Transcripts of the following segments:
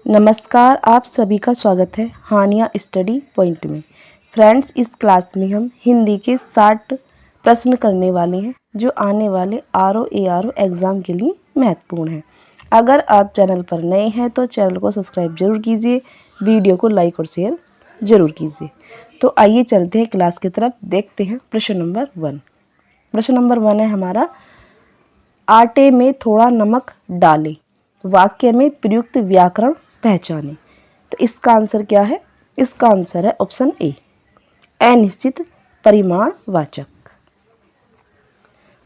नमस्कार, आप सभी का स्वागत है हानिया स्टडी पॉइंट में। फ्रेंड्स, इस क्लास में हम हिंदी के 60 प्रश्न करने वाले हैं जो आने वाले आरओ एआरओ एग्ज़ाम के लिए महत्वपूर्ण हैं। अगर आप चैनल पर नए हैं तो चैनल को सब्सक्राइब जरूर कीजिए, वीडियो को लाइक और शेयर जरूर कीजिए। तो आइए चलते हैं क्लास की तरफ, देखते हैं प्रश्न नंबर 1। प्रश्न नंबर 1 है हमारा, आटे में थोड़ा नमक डालें, वाक्य में प्रयुक्त व्याकरण पहचाने। तो इसका आंसर क्या है? इसका आंसर है ऑप्शन ए, अनिश्चित परिमाणवाचक।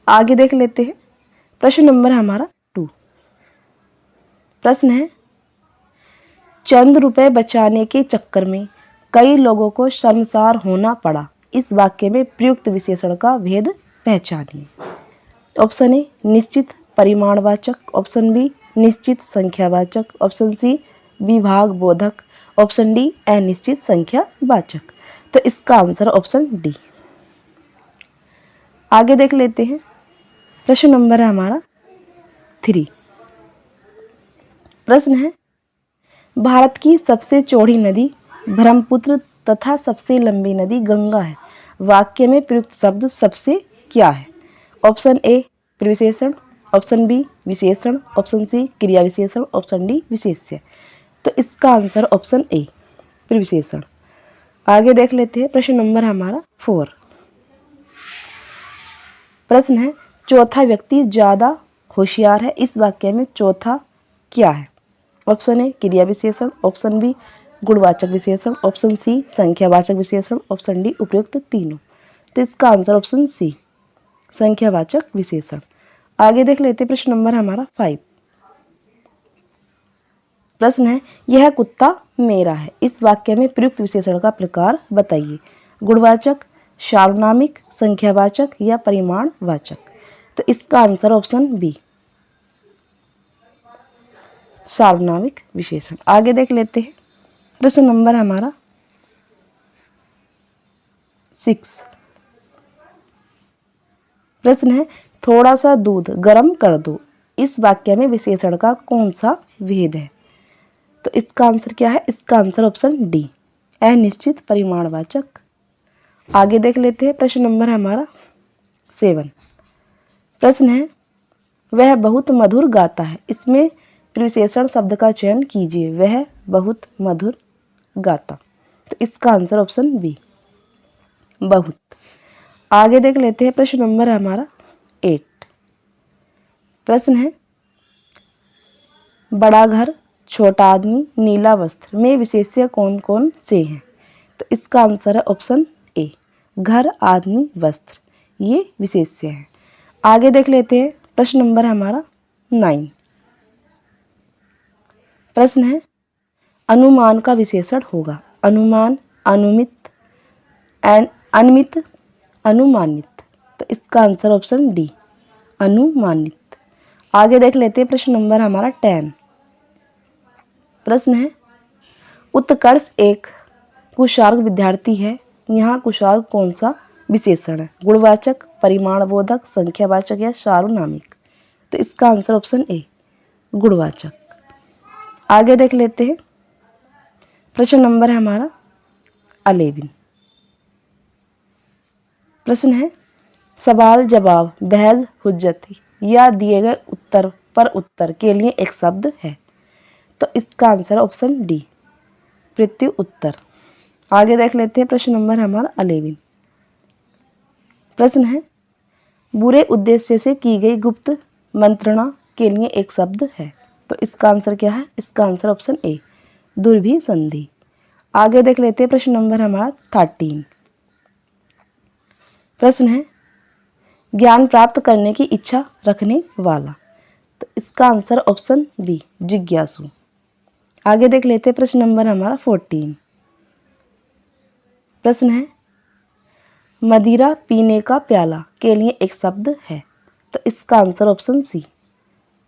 आगे देख लेते हैं। प्रश्न नंबर हमारा 2। प्रश्न है, चंद रुपए बचाने के चक्कर में कई लोगों को शर्मसार होना पड़ा, इस वाक्य में प्रयुक्त विशेषण का भेद पहचानिए। ऑप्शन ए निश्चित परिमाणवाचक, ऑप्शन बी निश्चित संख्यावाचक, ऑप्शन सी विभाग बोधक, ऑप्शन डी अनिश्चित संख्यावाचक। तो इसका आंसर ऑप्शन डी। आगे देख लेते हैं। प्रश्न नंबर है हमारा 3। प्रश्न है, भारत की सबसे चौड़ी नदी ब्रह्मपुत्र तथा सबसे लंबी नदी गंगा है, वाक्य में प्रयुक्त शब्द सबसे क्या है? ऑप्शन ए प्रविशेषण, ऑप्शन बी विशेषण, ऑप्शन सी क्रिया विशेषण, ऑप्शन डी विशेष्य। तो इसका आंसर ऑप्शन ए प्रविशेषण। आगे देख लेते हैं। प्रश्न नंबर हमारा 4। प्रश्न है, चौथा व्यक्ति ज्यादा होशियार है, इस वाक्य में चौथा क्या है? ऑप्शन ए क्रिया विशेषण, ऑप्शन बी गुणवाचक विशेषण, ऑप्शन सी संख्यावाचक विशेषण, ऑप्शन डी उपयुक्त तीनों। तो इसका आंसर ऑप्शन सी संख्यावाचक विशेषण। आगे देख लेते हैं। प्रश्न नंबर हमारा 5। प्रश्न है, यह कुत्ता मेरा है, इस वाक्य में प्रयुक्त विशेषण का प्रकार बताइए। गुणवाचक, सार्वनामिक, संख्यावाचक या परिमाणवाचक। तो इसका आंसर ऑप्शन बी सार्वनामिक विशेषण। आगे देख लेते हैं। प्रश्न नंबर हमारा 6। प्रश्न है, थोड़ा सा दूध गर्म कर दो, इस वाक्य में विशेषण का कौन सा भेद है? तो इसका आंसर क्या है? इसका आंसर ऑप्शन डी अनिश्चित परिमाणवाचक। आगे देख लेते हैं। प्रश्न नंबर हमारा 7। प्रश्न है, वह बहुत मधुर गाता है, इसमें प्रविशेषण शब्द का चयन कीजिए। वह बहुत मधुर गाता। तो इसका आंसर ऑप्शन बी बहुत। आगे देख लेते हैं। प्रश्न नंबर हमारा 8। प्रश्न है, बड़ा घर, छोटा आदमी, नीला वस्त्र में विशेष्य कौन कौन से हैं? तो इसका आंसर है ऑप्शन ए घर, आदमी, वस्त्र, ये विशेष्य हैं। आगे देख लेते हैं। प्रश्न नंबर हमारा 9। प्रश्न है, अनुमान का विशेषण होगा। अनुमान, अनुमित, अनमित, अनुमानित। तो इसका आंसर ऑप्शन डी अनुमानित। आगे देख लेते हैं। प्रश्न नंबर हमारा 10। प्रश्न है, उत्कर्ष एक कुशार्ग विद्यार्थी है, यहाँ कुशार्ग कौन सा विशेषण है? गुणवाचक, परिमाणबोधक, संख्यावाचक या सार्वनामिक। तो इसका आंसर ऑप्शन ए गुणवाचक। आगे देख लेते हैं। प्रश्न नंबर है हमारा 11। प्रश्न है, सवाल जवाब, बहस हुज्जत या दिए गए उत्तर पर उत्तर के लिए एक शब्द है। तो इसका आंसर ऑप्शन डी प्रत्युत्तर। आगे देख लेते हैं। प्रश्न नंबर हमारा 11। प्रश्न है, बुरे उद्देश्य से की गई गुप्त मंत्रणा के लिए एक शब्द है। तो इसका आंसर क्या है? इसका आंसर ऑप्शन ए दुर्भिसंधि। आगे देख लेते हैं। प्रश्न नंबर हमारा 13। प्रश्न है, ज्ञान प्राप्त करने की इच्छा रखने वाला। तो इसका आंसर ऑप्शन बी जिज्ञासु। आगे देख लेते हैं। प्रश्न नंबर हमारा 14। प्रश्न है, मदिरा पीने का प्याला के लिए एक शब्द है। तो इसका आंसर ऑप्शन सी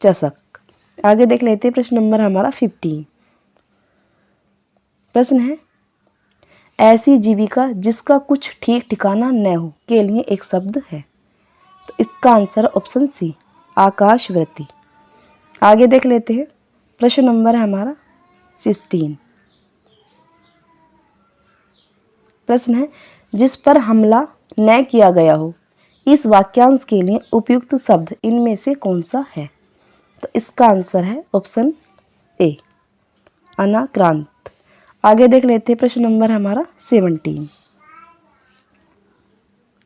चषक। आगे देख लेते हैं। प्रश्न नंबर हमारा 15। प्रश्न है, ऐसी जीविका जिसका कुछ ठीक ठिकाना न हो के लिए एक शब्द है। तो इसका आंसर ऑप्शन सी आकाशवृत्ति। आगे देख लेते हैं। प्रश्न नंबर है हमारा सिस्टीन। प्रश्न है, जिस पर हमला न किया गया हो, इस वाक्यांश के लिए उपयुक्त शब्द इनमें से कौन सा है? तो इसका आंसर है ऑप्शन ए, अनाक्रांत। आगे देख लेते हैं प्रश्न नंबर हमारा 17।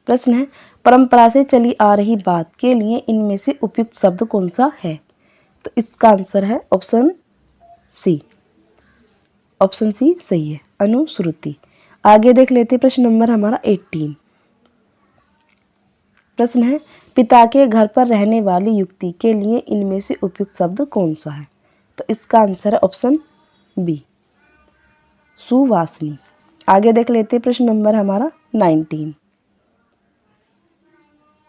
प्रश्न है, परंपरा से चली आ रही बात के लिए इनमें से उपयुक्त शब्द कौन सा है? तो इसका आंसर है ऑप्शन सी। ऑप्शन सी सही है, अनुश्रुति। आगे देख लेते हैं प्रश्न नंबर हमारा 18। प्रश्न है, पिता के घर पर रहने वाली युवती के लिए इनमें से उपयुक्त शब्द कौन सा है? तो इसका आंसर है ऑप्शन बी, सुवासिनी। आगे देख लेते हैं प्रश्न नंबर हमारा 19।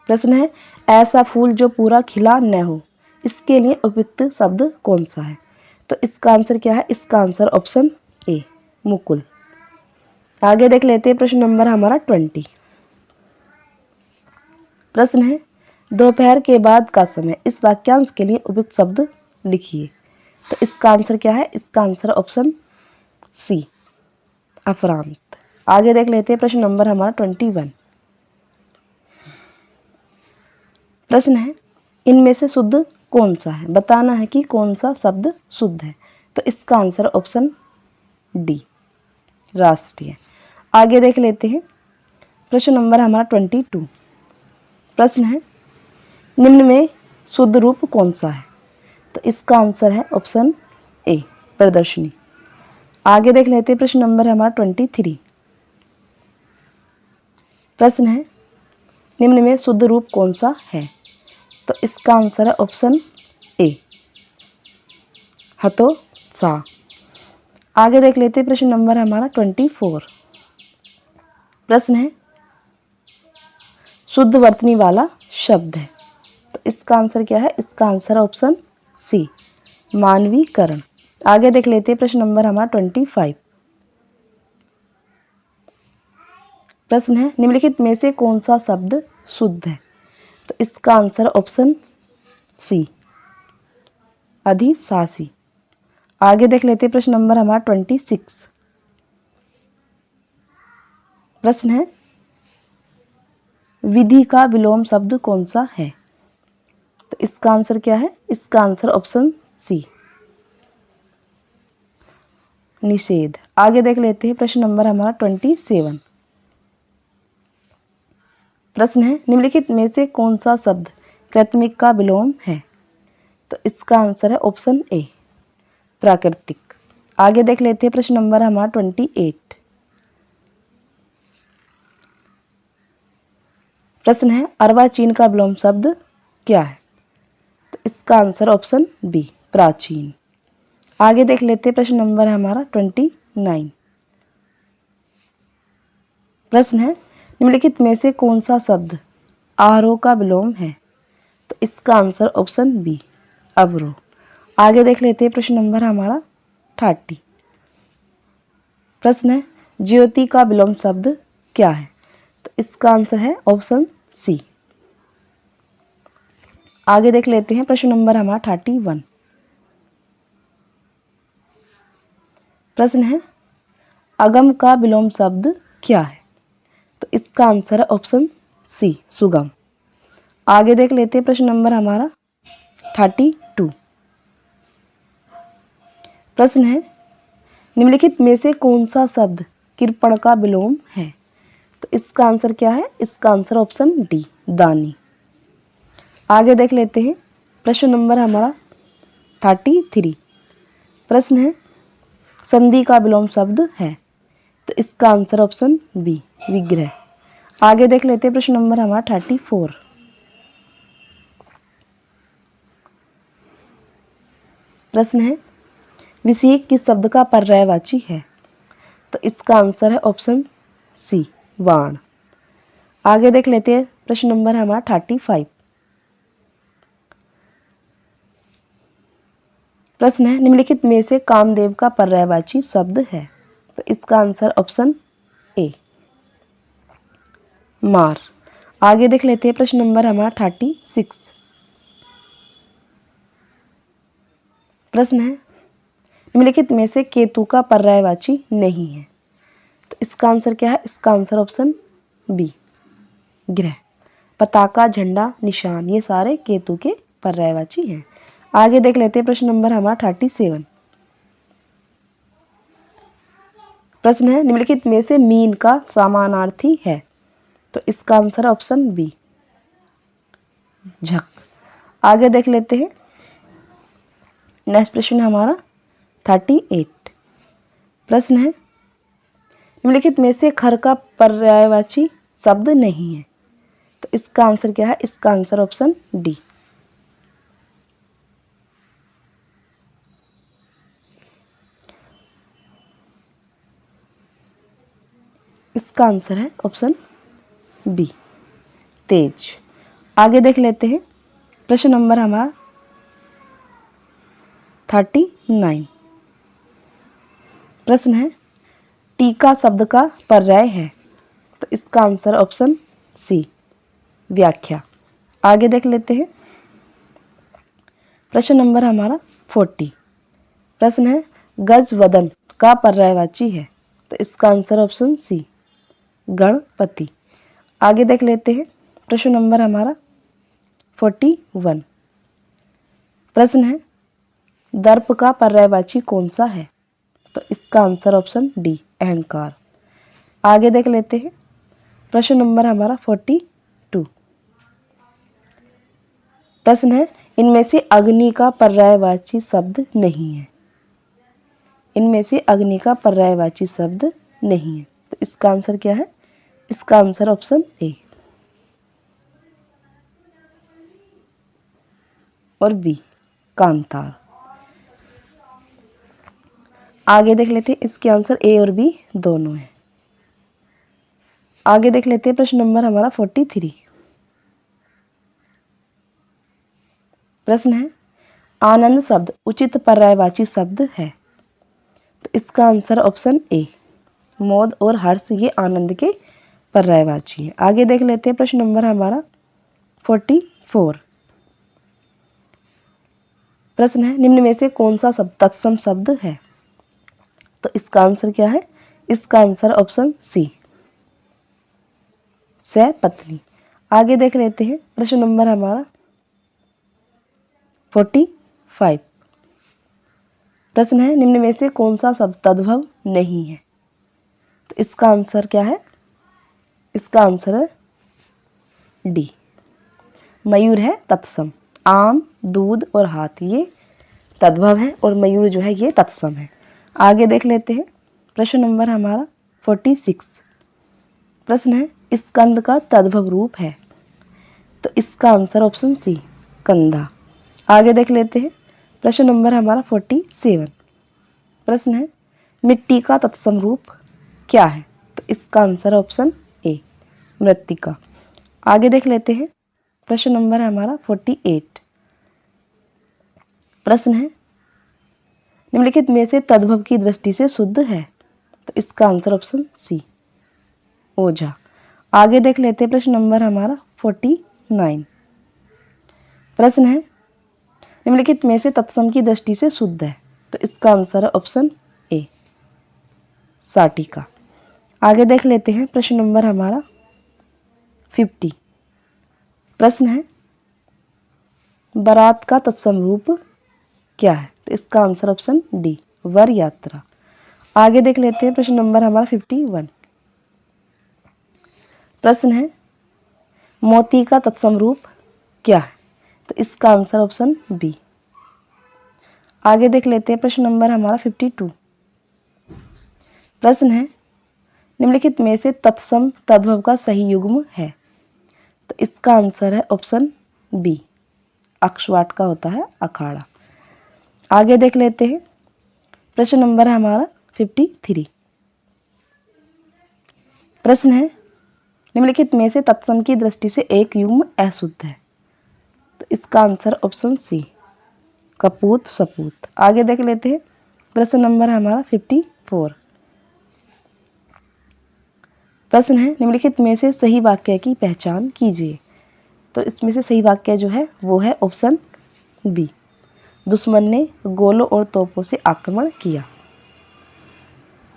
प्रश्न है, ऐसा फूल जो पूरा खिला न हो, इसके लिए उपयुक्त शब्द कौन सा है? तो इसका आंसर क्या है? इसका आंसर ऑप्शन ए, मुकुल। आगे देख लेते हैं प्रश्न नंबर हमारा 20। प्रश्न है, दोपहर के बाद का समय, इस वाक्यांश के लिए उपयुक्त शब्द लिखिए। तो इसका आंसर क्या है? इसका आंसर ऑप्शन सी, अपरांत। आगे देख लेते हैं प्रश्न नंबर हमारा 21। प्रश्न है, इनमें से शुद्ध कौन सा है? बताना है कि कौन सा शब्द शुद्ध है। तो इसका आंसर ऑप्शन डी, राष्ट्रीय। आगे देख लेते हैं प्रश्न नंबर हमारा 22। प्रश्न है, निम्न में शुद्ध रूप कौन सा है? तो इसका आंसर है ऑप्शन ए, प्रदर्शनी। आगे देख लेते हैं प्रश्न नंबर हमारा 23। प्रश्न है, निम्न में शुद्ध रूप कौन सा है? तो इसका आंसर है ऑप्शन ए, हतोत्साह। आगे देख लेते हैं प्रश्न नंबर हमारा 24। प्रश्न है, शुद्ध वर्तनी वाला शब्द है। तो इसका आंसर क्या है? इसका आंसर ऑप्शन सी, मानवीकरण। आगे देख लेते हैं प्रश्न नंबर हमारा 25। प्रश्न है, निम्नलिखित में से कौन सा शब्द शुद्ध है? तो इसका आंसर ऑप्शन सी, अधिशासी। आगे देख लेते हैं प्रश्न नंबर हमारा 26। प्रश्न है, विधि का विलोम शब्द कौन सा है? तो इसका आंसर क्या है? इसका आंसर ऑप्शन सी, निषेध। आगे देख लेते हैं प्रश्न नंबर हमारा 27। प्रश्न है, निम्नलिखित में से कौन सा शब्द कृत्रिमिक का विलोम है? तो इसका आंसर है ऑप्शन ए, प्राकृतिक। आगे देख लेते हैं प्रश्न नंबर हमारा 28। प्रश्न है, अर्वाचीन का विलोम शब्द क्या है? तो इसका आंसर ऑप्शन बी, प्राचीन। आगे देख लेते हैं प्रश्न नंबर हमारा 29। प्रश्न है, निम्नलिखित में से कौन सा शब्द आरोह का विलोम है? तो इसका आंसर ऑप्शन बी, अवरोह। आगे देख लेते हैं प्रश्न नंबर हमारा 30। प्रश्न है, ज्योति का विलोम शब्द क्या है? तो इसका आंसर है ऑप्शन सी। आगे देख लेते हैं प्रश्न नंबर हमारा 31। प्रश्न है, अगम का विलोम शब्द क्या है? तो इसका आंसर है ऑप्शन सी, सुगम। आगे देख लेते हैं प्रश्न नंबर हमारा 32। प्रश्न है, निम्नलिखित में से कौन सा शब्द कृपण का विलोम है? तो इसका आंसर क्या है? इसका आंसर ऑप्शन डी, दानी। आगे देख लेते हैं प्रश्न नंबर हमारा 33। प्रश्न है, संधि का विलोम शब्द है। तो इसका आंसर ऑप्शन बी, विग्रह। आगे देख लेते हैं प्रश्न नंबर हमारा 34। प्रश्न है, विषयक किस शब्द का पर्यायवाची है? तो इसका आंसर है ऑप्शन सी, वाण। आगे देख लेते हैं प्रश्न नंबर हमारा 35। प्रश्न है, निम्नलिखित में से कामदेव का पर्यायवाची शब्द है? तो इसका आंसर ऑप्शन ए, मार। आगे देख लेते हैं प्रश्न नंबर हमारा 36। प्रश्न है, निम्नलिखित में से केतु का पर्यायवाची नहीं है। तो इसका आंसर क्या है? इसका आंसर ऑप्शन बी, ग्रह। पताका, झंडा, निशान, ये सारे केतु के पर्यायवाची हैं। आगे देख लेते हैं प्रश्न नंबर हमारा 37। प्रश्न है निम्नलिखित में से मीन का समानार्थी है। तो इसका आंसर ऑप्शन बी, झक। आगे देख लेते हैं। नेक्स्ट प्रश्न हमारा 38। प्रश्न है निम्नलिखित में से खर का पर्यायवाची शब्द नहीं है। तो इसका आंसर क्या है? इसका आंसर ऑप्शन डी, इसका आंसर है ऑप्शन बी, तेज। आगे देख लेते हैं। प्रश्न नंबर हमारा 39। प्रश्न है टीका शब्द का पर्याय है। तो इसका आंसर ऑप्शन सी, व्याख्या। आगे देख लेते हैं। प्रश्न नंबर हमारा 40। प्रश्न है गजवदन का पर्यायवाची है। तो इसका आंसर ऑप्शन सी, गणपति। आगे देख लेते हैं। प्रश्न नंबर हमारा 41। प्रश्न है दर्प का पर्यायवाची कौन सा है। तो इसका आंसर ऑप्शन डी, अहंकार। आगे देख लेते हैं। प्रश्न नंबर हमारा 42। प्रश्न है इनमें से अग्नि का पर्यायवाची शब्द नहीं है। इनमें से अग्नि का पर्यायवाची शब्द नहीं है। तो इसका आंसर क्या है? इसका आंसर ऑप्शन ए और बी, कांतार। आगे देख लेते हैं। इसके आंसर ए और बी दोनों हैं। आगे देख लेते हैं। प्रश्न नंबर हमारा 43। प्रश्न है आनंद शब्द उचित पर्यायवाची शब्द है। तो इसका आंसर ऑप्शन ए, मोद और हर्ष, ये आनंद के पर्यायवाची है। आगे देख लेते हैं। प्रश्न नंबर हमारा 44। प्रश्न है निम्न में से कौन सा शब्द तत्सम शब्द है। तो इसका आंसर क्या है? इसका आंसर ऑप्शन सी, से पत्नी। आगे देख लेते हैं। प्रश्न नंबर हमारा 45। प्रश्न है निम्न में से कौन सा शब्द तद्भव नहीं है। तो इसका आंसर क्या है? इसका आंसर है डी, मयूर है तत्सम। आम, दूध और हाथी ये तद्भव है और मयूर जो है ये तत्सम है। आगे देख लेते हैं। प्रश्न नंबर हमारा 46। प्रश्न है स्कंद का तद्भव रूप है। तो इसका आंसर ऑप्शन सी, कंधा। आगे देख लेते हैं। प्रश्न नंबर हमारा 47। प्रश्न है मिट्टी का तत्सम रूप क्या है। तो इसका आंसर ऑप्शन ए, मृत्तिका। आगे देख लेते हैं। प्रश्न नंबर हमारा 48। प्रश्न है निम्नलिखित में से तद्भव की दृष्टि से शुद्ध है। तो इसका आंसर ऑप्शन सी, ओझा। आगे देख लेते हैं। प्रश्न नंबर हमारा 49। प्रश्न है निम्नलिखित में से तत्सम की दृष्टि से शुद्ध है। तो इसका आंसर है ऑप्शन ए, साटिका। आगे देख लेते हैं। प्रश्न नंबर हमारा 50। प्रश्न है बारात का तत्सम रूप क्या है। तो इसका आंसर ऑप्शन डी, वर यात्रा। आगे देख लेते हैं। प्रश्न नंबर हमारा 51। प्रश्न है मोती का तत्सम रूप क्या है। तो इसका आंसर ऑप्शन बी। आगे देख लेते हैं। प्रश्न नंबर हमारा 52। प्रश्न है निम्नलिखित में से तत्सम तद्भव का सही युग्म है। तो इसका आंसर है ऑप्शन बी, अक्षवाट का होता है अखाड़ा। आगे देख लेते हैं। प्रश्न नंबर हमारा 53। प्रश्न है निम्नलिखित में से तत्सम की दृष्टि से एक युग्म अशुद्ध है। तो इसका आंसर ऑप्शन सी, कपूत, सपूत। आगे देख लेते हैं। प्रश्न नंबर हमारा 54। प्रश्न है निम्नलिखित में से सही वाक्य की पहचान कीजिए। तो इसमें से सही वाक्य जो है वो है ऑप्शन बी, दुश्मन ने गोलों और तोपों से आक्रमण किया।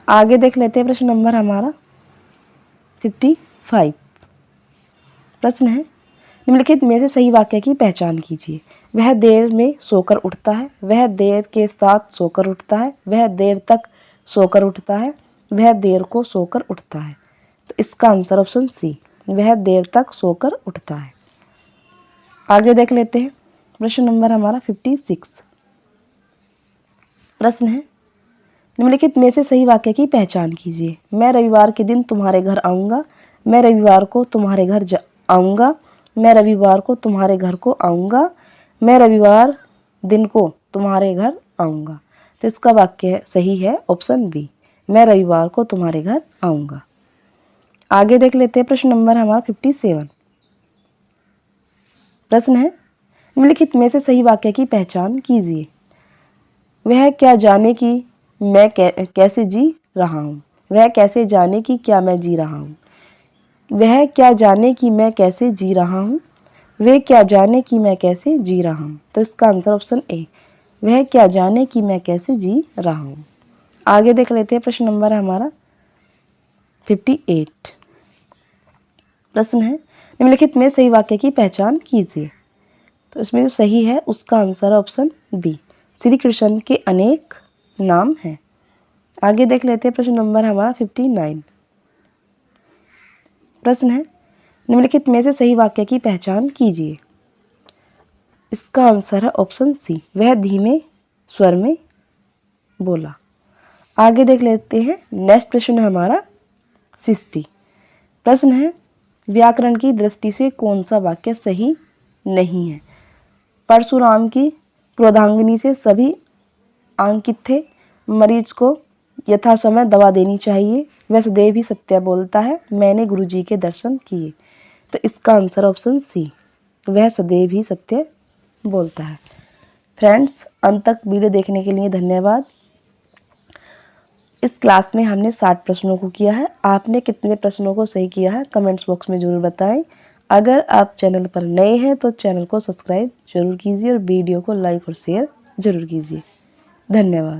आगे देख लेते हैं प्रश्न नंबर हमारा 55। प्रश्न है, निम्नलिखित में से सही वाक्य की पहचान कीजिए। वह देर में सोकर उठता है, वह देर के साथ सोकर उठता है, वह देर तक सोकर उठता है, वह देर को सोकर उठता है। तो इसका आंसर ऑप्शन सी, वह देर तक सोकर उठता है। आगे देख लेते हैं प्रश्न नंबर हमारा 56। प्रश्न है, निम्नलिखित में से सही वाक्य की पहचान कीजिए। मैं रविवार के दिन तुम्हारे घर आऊँगा, मैं रविवार को तुम्हारे घर आऊँगा, मैं रविवार को तुम्हारे घर को आऊँगा, मैं रविवार दिन को तुम्हारे घर आऊँगा। तो इसका वाक्य सही है ऑप्शन बी, मैं रविवार को तुम्हारे घर आऊँगा। आगे देख लेते हैं प्रश्न नंबर हमारा 57। प्रश्न है, निम्नलिखित में से सही वाक्य की पहचान कीजिए। वह क्या जाने कि मैं कैसे जी रहा हूँ, वह कैसे जाने कि क्या मैं जी रहा हूँ, वह क्या जाने कि मैं कैसे जी रहा हूँ, वे क्या जाने कि मैं कैसे जी रहा हूँ। तो इसका आंसर ऑप्शन ए, वह क्या जाने कि मैं कैसे जी रहा हूँ। आगे देख लेते हैं प्रश्न नंबर हमारा 58। प्रश्न है, निम्नलिखित में सही वाक्य की पहचान कीजिए। तो इसमें जो सही है उसका आंसर है ऑप्शन बी, श्री कृष्ण के अनेक नाम हैं। आगे देख लेते हैं प्रश्न नंबर हमारा 59। प्रश्न है, निम्नलिखित में से सही वाक्य की पहचान कीजिए। इसका आंसर है ऑप्शन सी, वह धीमे स्वर में बोला। आगे देख लेते हैं नेक्स्ट प्रश्न है हमारा 60। प्रश्न है, व्याकरण की दृष्टि से कौन सा वाक्य सही नहीं है। परशुराम की क्रोधांगिनी से सभी आंकित थे, मरीज को यथा समय दवा देनी चाहिए, वह सदैव ही सत्य बोलता है, मैंने गुरुजी के दर्शन किए। तो इसका आंसर ऑप्शन सी, वह सदैव ही सत्य बोलता है। फ्रेंड्स, अंत तक वीडियो देखने के लिए धन्यवाद। इस क्लास में हमने 60 प्रश्नों को किया है। आपने कितने प्रश्नों को सही किया है कमेंट्स बॉक्स में ज़रूर बताएं। अगर आप चैनल पर नए हैं तो चैनल को सब्सक्राइब जरूर कीजिए और वीडियो को लाइक और शेयर जरूर कीजिए। धन्यवाद।